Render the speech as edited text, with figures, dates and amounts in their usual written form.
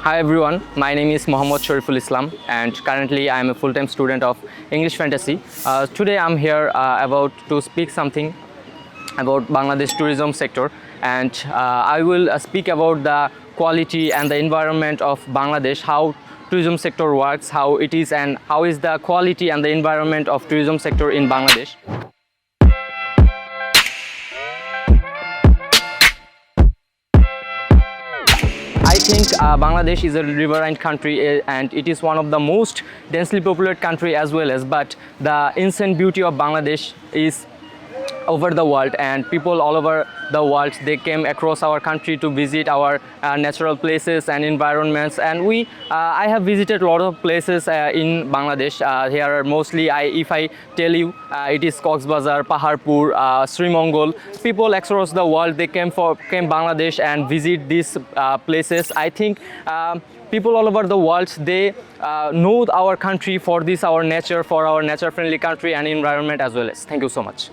Hi everyone, my name is Mohammadpur and currently I am a full-time student of English Fantasy. Today I'm here about to speak something about Bangladesh tourism sector, and I will speak about the quality and the environment of Bangladesh, how tourism sector works, how it is, and how is the quality and the environment of tourism sector in Bangladesh. I think Bangladesh is a riverine country and it is one of the most densely populated country as well as, but the insane beauty of Bangladesh is over the world, and people all over the world, they came across our country to visit our natural places and environments. And I have visited a lot of places in Bangladesh. Here are mostly, if I tell you, it is Coxbazar, Paharpur, Srimongol. People across the world, they came Bangladesh and visit these places. I think people all over the world, they know our country for this, our nature, for our nature friendly country and environment as well as. Thank you so much.